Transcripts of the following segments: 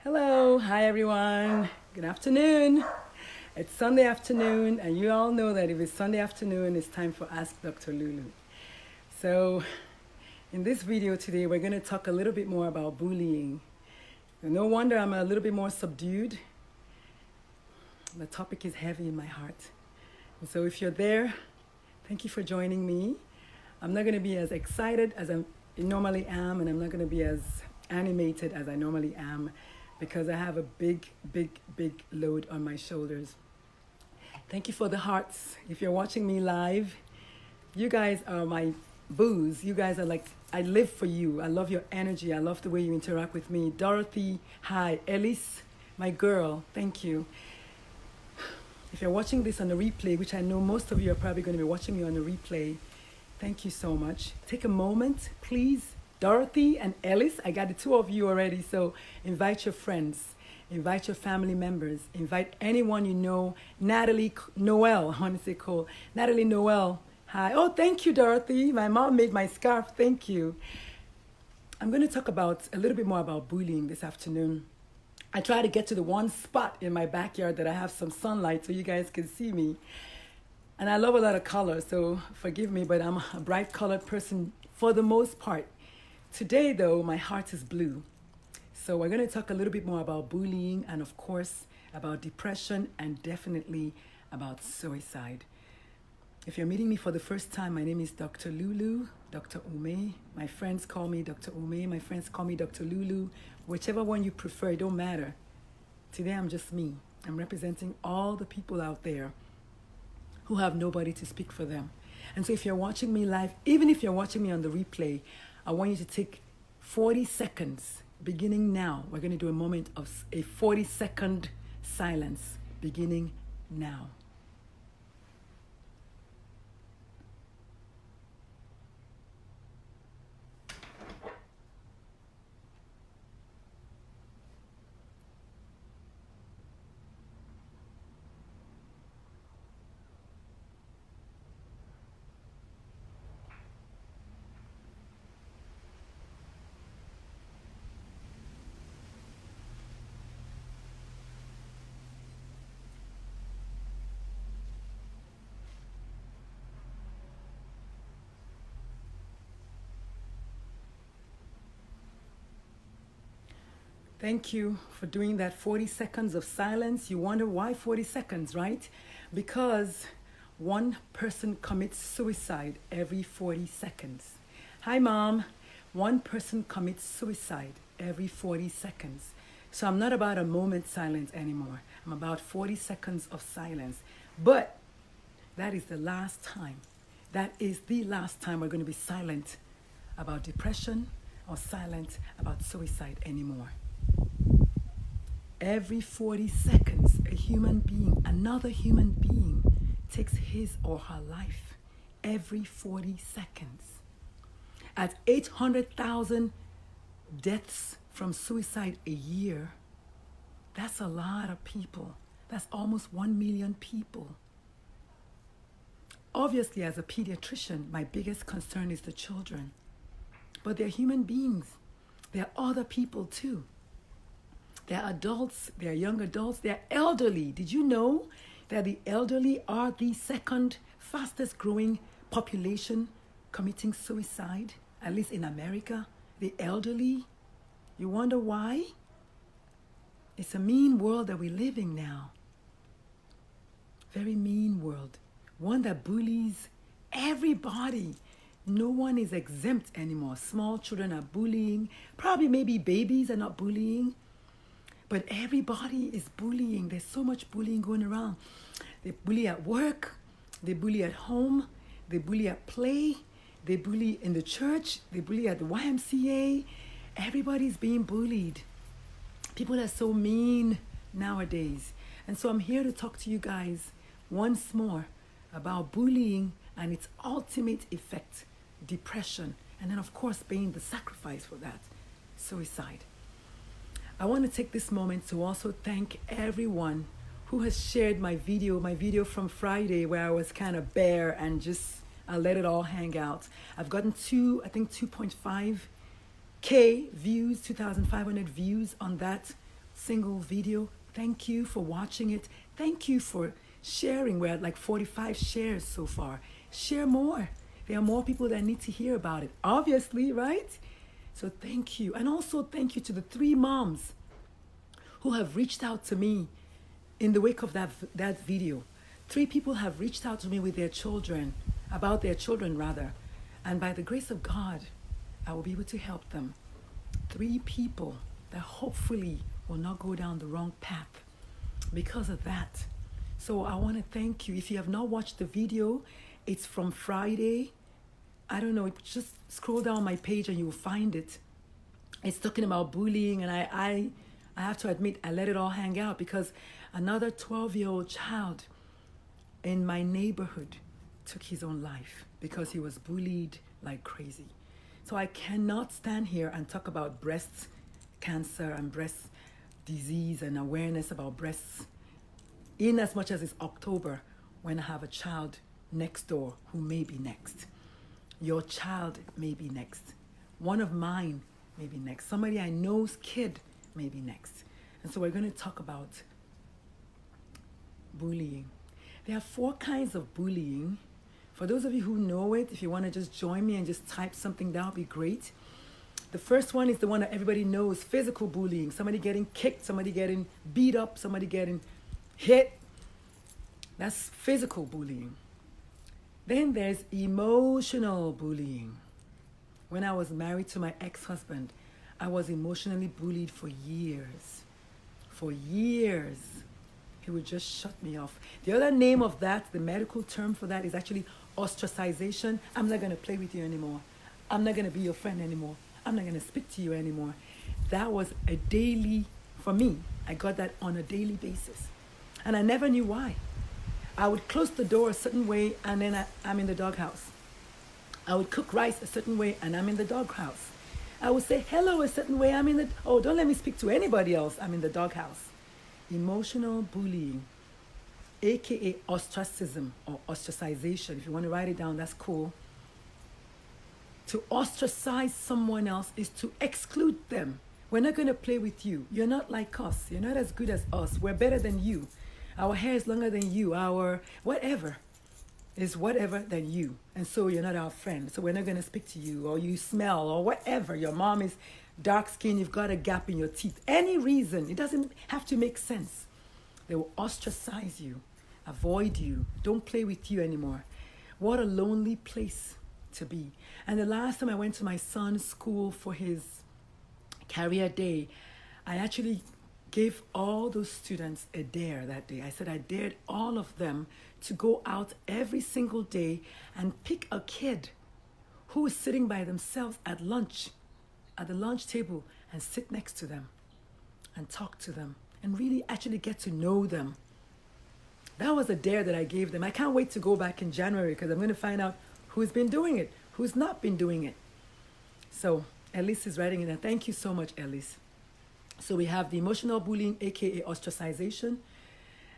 Hello, hi everyone. Good afternoon. It's Sunday afternoon, and you all know that if it's Sunday afternoon, it's time for Ask Dr. Lulu. So, in this video today, we're going to talk a little bit more about bullying. No wonder I'm a little bit more subdued. The topic is heavy in my heart. And so, if you're there, thank you for joining me. I'm not going to be as excited as I normally am, and I'm not going to be as animated as I normally am, because I have a big load on my shoulders. Thank you for the hearts. If you're watching me live, you guys are my boos. You guys are like, I live for you. I love your energy. I love the way you interact with me. Dorothy, hi. Elise, my girl, thank you. If you're watching this on a replay, which I know most of you are probably going to be watching me on a replay, thank you so much. Take a moment, please. Dorothy and Ellis, I got the two of you already, so invite your friends, invite your family members, invite anyone you know. Natalie Noel, I want to say cool. Natalie Noel, hi. Oh, thank you, Dorothy. My mom made my scarf, thank you. I'm going to talk about a little bit more about bullying this afternoon. I try to get to the one spot in my backyard that I have some sunlight so you guys can see me. And I love a lot of color, so forgive me, but I'm a bright colored person for the most part. Today, though, my heart is blue. So we're going to talk a little bit more about bullying and, of course, about depression and definitely about suicide. If you're meeting me for the first time, my name is Dr. Lulu, Dr. Ume. My friends call me Dr. Ume. My friends call me Dr. Lulu. Whichever one you prefer, it don't matter. Today, I'm just me. I'm representing all the people out there who have nobody to speak for them. And so if you're watching me live, even if you're watching me on the replay, I want you to take 40 seconds, beginning now. We're going to do a moment of a 40-second silence, beginning now. Thank you for doing that 40 seconds of silence. You wonder why 40 seconds, right? Because one person commits suicide every 40 seconds. Hi, Mom. One person commits suicide every 40 seconds. So I'm not about a moment silence anymore. I'm about 40 seconds of silence. But that is the last time. That is the last time we're going to be silent about depression or silent about suicide anymore. Every 40 seconds, a human being, another human being, takes his or her life. Every 40 seconds. At 800,000 deaths from suicide a year, that's a lot of people. That's almost 1 million people. Obviously, as a pediatrician, my biggest concern is the children. But they're human beings. They're other people too. They're adults, they're young adults, they're elderly. Did you know that the elderly are the second fastest growing population committing suicide, at least in America? The elderly. You wonder why? It's a mean world that we're living now. Very mean world. One that bullies everybody. No one is exempt anymore. Small children are bullying. Probably maybe babies are not bullying. But everybody is bullying. There's so much bullying going around. They bully at work. They bully at home. They bully at play. They bully in the church. They bully at the YMCA. Everybody's being bullied. People are so mean nowadays. And so I'm here to talk to you guys once more about bullying and its ultimate effect, depression, and then of course paying the sacrifice for that, suicide. I want to take this moment to also thank everyone who has shared my video from Friday where I was kind of bare and just I let it all hang out. I've gotten 2.5K views, 2,500 views on that single video. Thank you for watching it. Thank you for sharing. We're at like 45 shares so far. Share more. There are more people that need to hear about it, obviously, right? So thank you. And also thank you to the 3 moms who have reached out to me in the wake of that video. 3 people have reached out to me with their children, about their children rather. And by the grace of God, I will be able to help them. 3 people that hopefully will not go down the wrong path because of that. So I want to thank you. If you have not watched the video, it's from Friday. I don't know, just scroll down my page and you will find it. It's talking about bullying, and I have to admit, I let it all hang out because another 12-year-old child in my neighborhood took his own life because he was bullied like crazy. So I cannot stand here and talk about breast cancer and breast disease and awareness about breasts in as much as it's October when I have a child next door who may be next. Your child may be next. One of mine may be next. Somebody I know's kid may be next. And so we're going to talk about bullying. There are 4 kinds of bullying. For those of you who know it, if you want to just join me and just type something, that would be great. The first one is the one that everybody knows, physical bullying. Somebody getting kicked, somebody getting beat up, somebody getting hit. That's physical bullying. Then there's emotional bullying. When I was married to my ex-husband, I was emotionally bullied for years. For years. He would just shut me off. The other name of that, the medical term for that, is actually ostracization. I'm not going to play with you anymore. I'm not going to be your friend anymore. I'm not going to speak to you anymore. That was a daily, for me, I got that on a daily basis. And I never knew why. I would close the door a certain way and then I'm in the doghouse. I would cook rice a certain way and I'm in the doghouse. I would say hello a certain way, don't let me speak to anybody else, I'm in the doghouse. Emotional bullying, aka ostracism or ostracization. If you want to write it down, that's cool. To ostracize someone else is to exclude them. We're not going to play with you. You're not like us. You're not as good as us. We're better than you. Our hair is longer than you. Our whatever is whatever than you. And so you're not our friend. So we're not going to speak to you, or you smell, or whatever. Your mom is dark skin, you've got a gap in your teeth. Any reason, it doesn't have to make sense. They will ostracize you, avoid you, don't play with you anymore. What a lonely place to be. And the last time I went to my son's school for his career day, I actually gave all those students a dare that day. I said I dared all of them to go out every single day and pick a kid who is sitting by themselves at lunch, at the lunch table, and sit next to them and talk to them and really actually get to know them. That was a dare that I gave them. I can't wait to go back in January because I'm going to find out who's been doing it, who's not been doing it. So Elise is writing it, and thank you so much, Elise. So we have the emotional bullying, aka ostracization.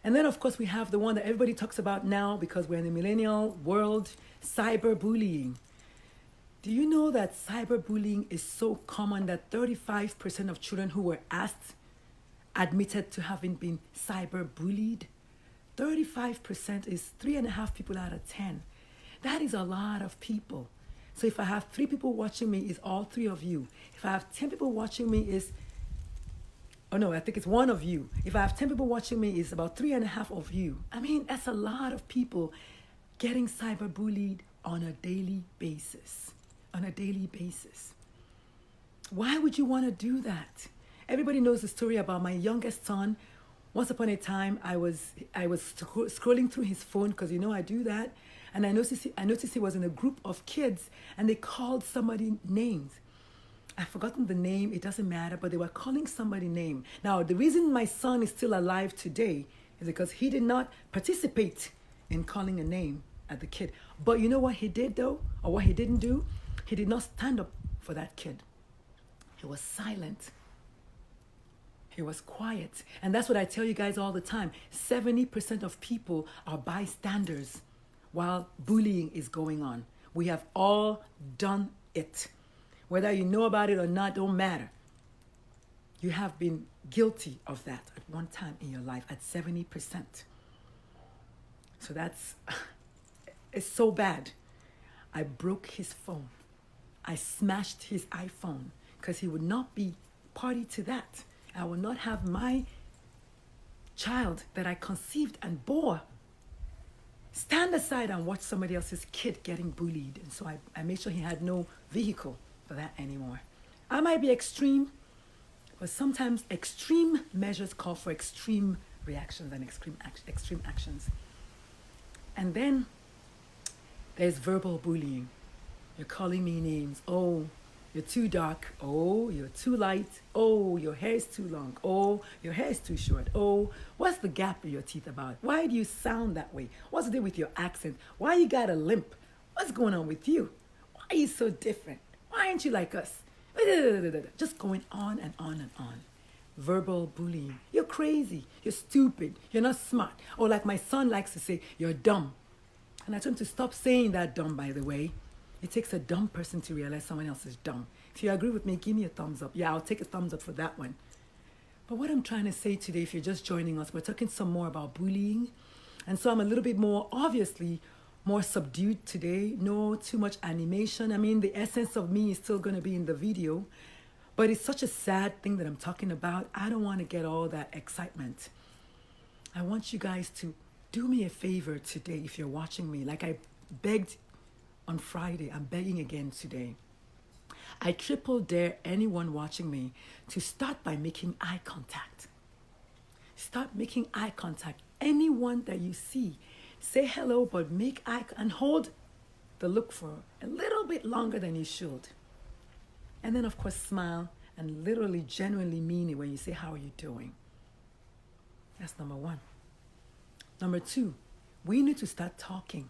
And then, of course, we have the one that everybody talks about now because we're in the millennial world, cyberbullying. Do you know that cyberbullying is so common that 35% of children who were asked admitted to having been cyberbullied? 35% is 3.5 people out of 10. That is a lot of people. So if I have 3 people watching me, it's all 3 of you. If I have 10 people watching me, I think it's 1 of you. If I have 10 people watching me, it's about 3.5 of you. I mean, that's a lot of people getting cyberbullied on a daily basis. On a daily basis. Why would you want to do that? Everybody knows the story about my youngest son. Once upon a time, I was scrolling through his phone because I do that, and I noticed he was in a group of kids, and they called somebody names. I've forgotten the name, it doesn't matter, but they were calling somebody name. Now, the reason my son is still alive today is because he did not participate in calling a name at the kid. But you know what he did though, or what he didn't do? He did not stand up for that kid. He was silent. He was quiet. And that's what I tell you guys all the time. 70% of people are bystanders while bullying is going on. We have all done it. Whether you know about it or not, don't matter. you have been guilty of that at one time in your life at 70%. So that's, it's so bad. I broke his phone. I smashed his iPhone because he would not be party to that. I will not have my child that I conceived and bore stand aside and watch somebody else's kid getting bullied. And so I made sure he had no vehicle for that anymore. I might be extreme, but sometimes extreme measures call for extreme reactions and extreme actions. And then there's verbal bullying. You're calling me names. Oh, you're too dark. Oh, you're too light. Oh, your hair is too long. Oh, your hair is too short. Oh, what's the gap in your teeth about? Why do you sound that way? What's the deal with your accent? Why you got a limp? What's going on with you? Why are you so different? Why aren't you like us? Just going on and on and on. Verbal bullying. You're crazy. You're stupid. You're not smart. Or like my son likes to say, you're dumb. And I told him to stop saying that dumb, by the way. It takes a dumb person to realize someone else is dumb. If you agree with me, give me a thumbs up. Yeah, I'll take a thumbs up for that one. But what I'm trying to say today, if you're just joining us, we're talking some more about bullying. And so I'm a little bit more, obviously, more subdued today. No too much animation. I mean, the essence of me is still going to be in the video. But it's such a sad thing that I'm talking about. I don't want to get all that excitement. I want you guys to do me a favor today if you're watching me. Like I begged on Friday, I'm begging again today. I triple dare anyone watching me to start by making eye contact. Start making eye contact. Anyone that you see, say hello, but make eye and hold the look for a little bit longer than you should. And then, of course, smile and literally, genuinely mean it when you say, how are you doing? That's number one. Number two, we need to start talking.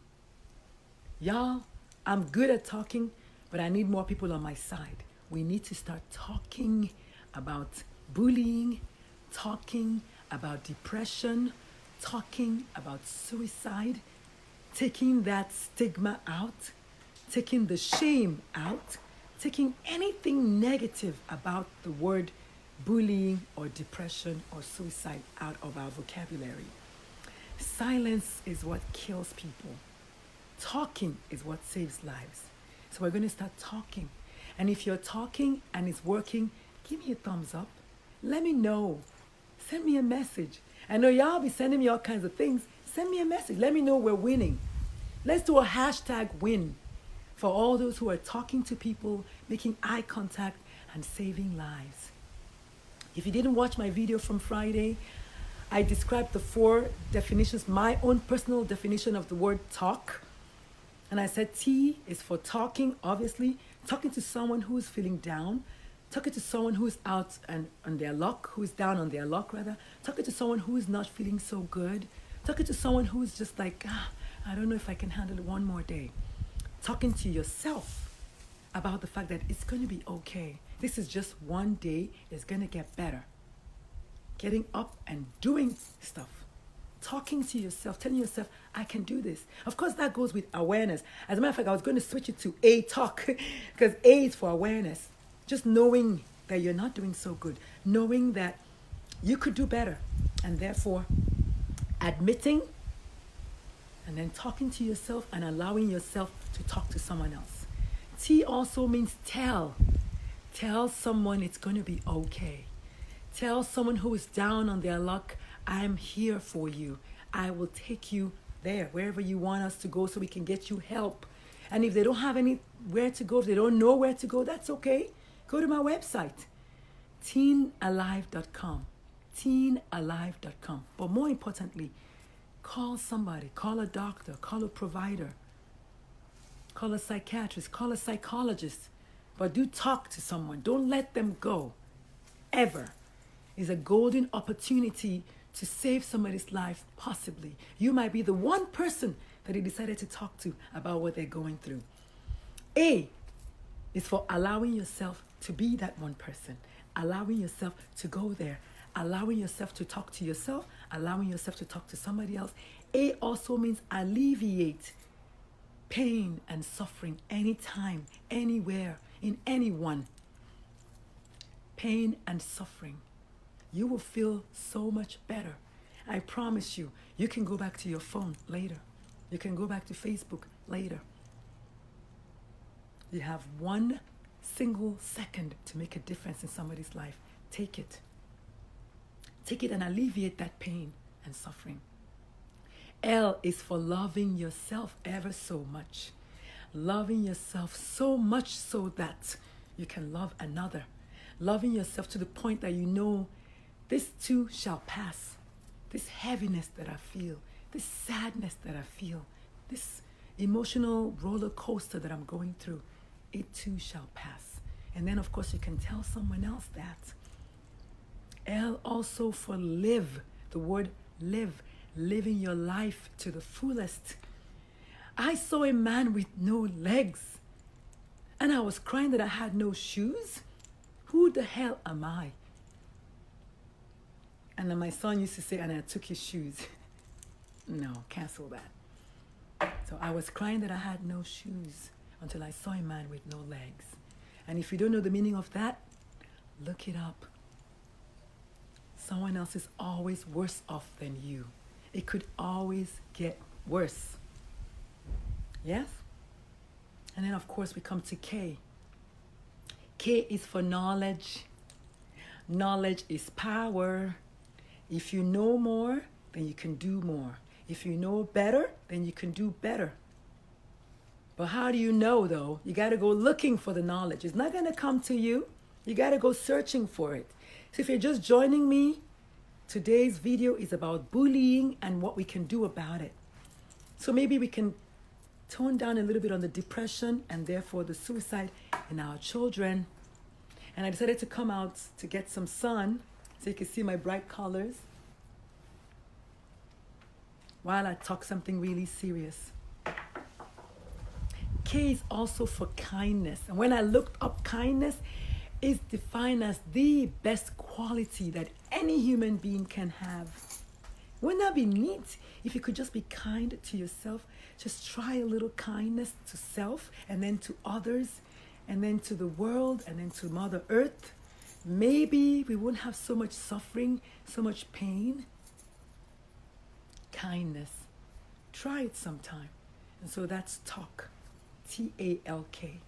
Y'all, I'm good at talking, but I need more people on my side. We need to start talking about bullying, talking about depression, talking about suicide, taking that stigma out, taking the shame out, taking anything negative about the word bullying or depression or suicide out of our vocabulary. Silence is what kills people. Talking is what saves lives. So we're going to start talking. And if you're talking and it's working, give me a thumbs up. Let me know. Send me a message. I know y'all be sending me all kinds of things. Send me a message. Let me know we're winning. Let's do a hashtag win for all those who are talking to people, making eye contact, and saving lives. If you didn't watch my video from Friday, I described the 4 definitions, my own personal definition of the word talk. And I said T is for talking, obviously, talking to someone who is feeling down, talking to someone who is out and on their luck, who is down on their luck rather, talking to someone who is not feeling so good, talking to someone who is just like, I don't know if I can handle it one more day. Talking to yourself about the fact that it's going to be okay. This is just one day, it's going to get better. Getting up and doing stuff. Talking to yourself, telling yourself, I can do this. Of course, that goes with awareness. As a matter of fact, I was going to switch it to A talk because A is for awareness. Just knowing that you're not doing so good. Knowing that you could do better. And therefore, admitting and then talking to yourself and allowing yourself to talk to someone else. T also means tell. Tell someone it's going to be okay. Tell someone who is down on their luck, I'm here for you. I will take you there, wherever you want us to go so we can get you help. And if they don't have anywhere to go, if they don't know where to go, that's okay. Go to my website, teenalive.com. Teenalive.com. But more importantly, call somebody, call a doctor, call a provider, call a psychiatrist, call a psychologist. But do talk to someone. Don't let them go. Ever. It's a golden opportunity to save somebody's life, possibly. You might be the one person that they decided to talk to about what they're going through. A is for allowing yourself to be that one person, allowing yourself to go there, allowing yourself to talk to yourself, allowing yourself to talk to somebody else. A also means alleviate pain and suffering anytime, anywhere, in anyone. pain and suffering. You will feel so much better. I promise you, you can go back to your phone later. You can go back to Facebook later. You have 1 single second to make a difference in somebody's life. Take it. Take it and alleviate that pain and suffering. L is for loving yourself ever so much. Loving yourself so much so that you can love another. Loving yourself to the point that you know this too shall pass. This heaviness that I feel, this sadness that I feel, this emotional roller coaster that I'm going through, it too shall pass. And then, of course, you can tell someone else that. L also for live, the word live, living your life to the fullest. I saw a man with no legs, and I was crying that I had no shoes. Who the hell am I? And then my son used to say, and I took his shoes. No, cancel that. So I was crying that I had no shoes until I saw a man with no legs. And if you don't know the meaning of that, look it up. Someone else is always worse off than you. It could always get worse. Yes? And then, of course, we come to K. K is for knowledge. Knowledge is power. If you know more, then you can do more. If you know better, then you can do better. But how do you know, though? You got to go looking for the knowledge. It's not going to come to you. You got to go searching for it. So if you're just joining me, today's video is about bullying and what we can do about it. So maybe we can tone down a little bit on the depression and therefore the suicide in our children. And I decided to come out to get some sun so you can see my bright colors while I talk something really serious. K is also for kindness. And when I looked up kindness, it's defined as the best quality that any human being can have. Wouldn't that be neat if you could just be kind to yourself? Just try a little kindness to self and then to others and then to the world and then to Mother Earth. Maybe we wouldn't have so much suffering, so much pain. Kindness. Try it sometime. And so that's talk. T-A-L-K.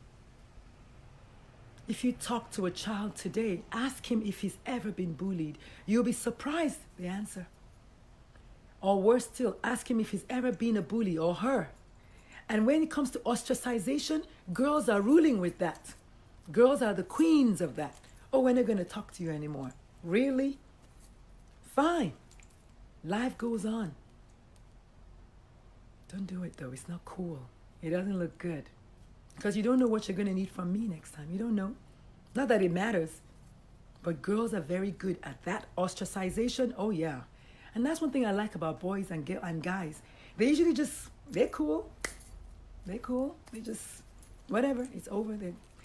If you talk to a child today, ask him if he's ever been bullied. You'll be surprised the answer. Or worse still, ask him if he's ever been a bully or her. And when it comes to ostracization, girls are ruling with that. Girls are the queens of that. Oh, we're not going to talk to you anymore. Really? Fine. Life goes on. Don't do it though. It's not cool. It doesn't look good. Because you don't know what you're going to need from me next time. You don't know. Not that it matters. But girls are very good at that. Ostracization, oh yeah. And that's one thing I like about boys and guys. They usually just, they're cool. They're cool. They just, whatever, it's over.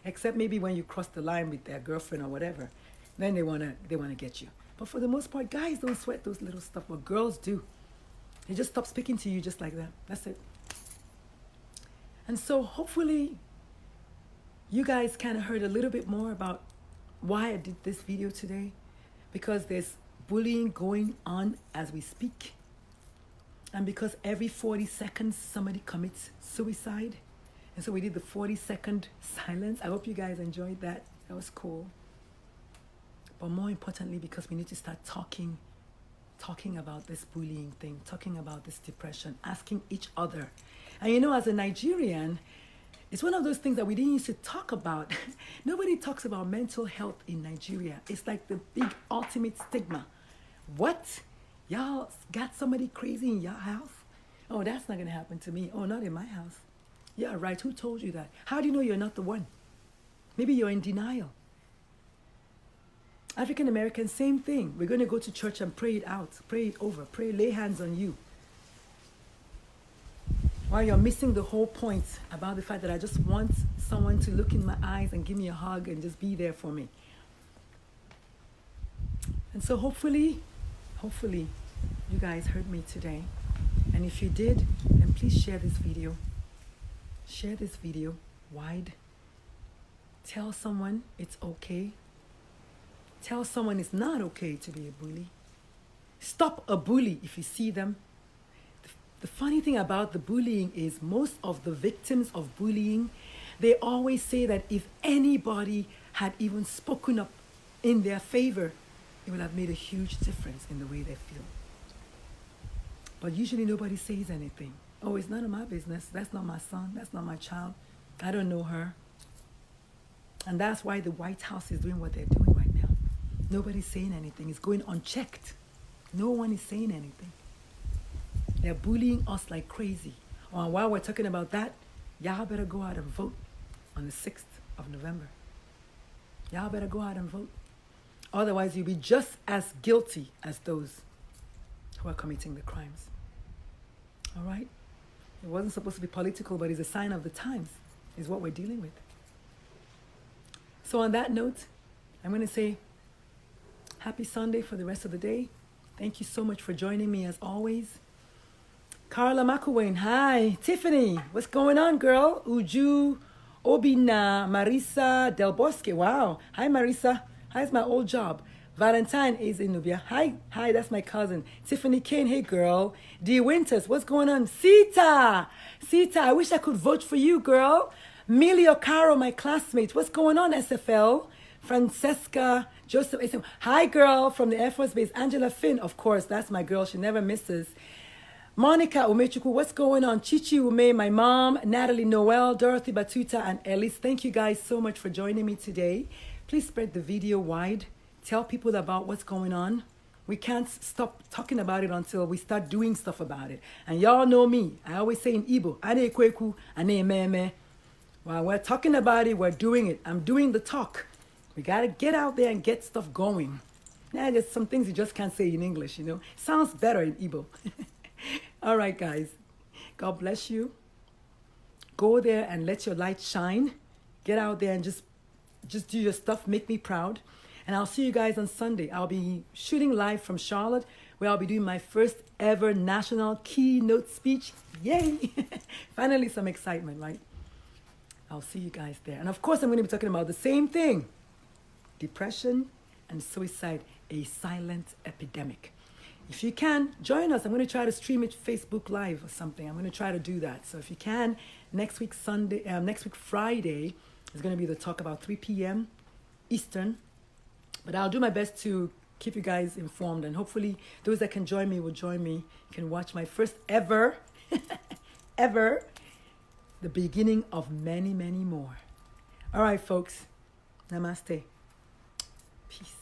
Except maybe when you cross the line with their girlfriend or whatever. Then they wanna get you. But for the most part, guys don't sweat those little stuff. But girls do. They just stop speaking to you just like that. That's it. And so hopefully you guys kind of heard a little bit more about why I did this video today. Because there's bullying going on as we speak. And because every 40 seconds somebody commits suicide. And so we did the 40-second silence. I hope you guys enjoyed that. That was cool. But more importantly, because we need to start talking about this bullying thing, talking about this depression, asking each other. And you know, as a Nigerian, it's one of those things that we didn't used to talk about. Nobody talks about mental health in Nigeria. It's like the big ultimate stigma. What? Y'all got somebody crazy in your house? Oh, that's not going to happen to me. Oh, not in my house. Yeah, right. Who told you that? How do you know you're not the one? Maybe you're in denial. African Americans, same thing. We're going to go to church and pray it out, pray it over, lay hands on you. While you're missing the whole point about the fact that I just want someone to look in my eyes and give me a hug and just be there for me. And so hopefully you guys heard me today. And if you did, then please share this video. Share this video wide. Tell someone it's okay. Tell someone it's not okay to be a bully. Stop a bully if you see them. The funny thing about the bullying is most of the victims of bullying, they always say that if anybody had even spoken up in their favor, it would have made a huge difference in the way they feel. But usually nobody says anything. Oh, it's none of my business. That's not my son. That's not my child. I don't know her. And that's why the White House is doing what they're doing right now. Nobody's saying anything. It's going unchecked. No one is saying anything. They're bullying us like crazy. Oh, and while we're talking about that, y'all better go out and vote on the 6th of November. Y'all better go out and vote. Otherwise, you'll be just as guilty as those who are committing the crimes. All right? It wasn't supposed to be political, but it's a sign of the times, is what we're dealing with. So on that note, I'm going to say happy Sunday for the rest of the day. Thank you so much for joining me as always. Carla McElwain, hi. Tiffany, what's going on, girl? Uju, Obina, Marisa Del Bosque, wow. Hi, Marisa. How's my old job? Valentine is in Nubia. Hi, that's my cousin. Tiffany Kane, hey, girl. Dee Winters, what's going on? Sita, I wish I could vote for you, girl. Milio Caro, my classmate. What's going on, SFL? Francesca Joseph. Hi, girl, from the Air Force Base. Angela Finn, of course, that's my girl. She never misses. Monica Umechuku, what's going on? Chichi Ume, my mom, Natalie Noel, Dorothy Batuta, and Ellis. Thank you guys so much for joining me today. Please spread the video wide. Tell people about what's going on. We can't stop talking about it until we start doing stuff about it. And y'all know me. I always say in Igbo, ane kweku, ane meme. While we're talking about it, we're doing it. I'm doing the talk. We got to get out there and get stuff going. Now, there's some things you just can't say in English, you know. Sounds better in Igbo. All right, guys. God bless you. Go there and let your light shine. Get out there and just do your stuff. Make me proud. And I'll see you guys on Sunday. I'll be shooting live from Charlotte, where I'll be doing my first ever national keynote speech. Yay! Finally, some excitement, right? I'll see you guys there. And of course, I'm going to be talking about the same thing. Depression and suicide, a silent epidemic. If you can, join us. I'm going to try to stream it Facebook Live or something. I'm going to try to do that. So if you can, next week Friday is going to be the talk about 3 p.m. Eastern. But I'll do my best to keep you guys informed. And hopefully those that can join me will join me. You can watch my first ever, the beginning of many, many more. All right, folks. Namaste. Peace.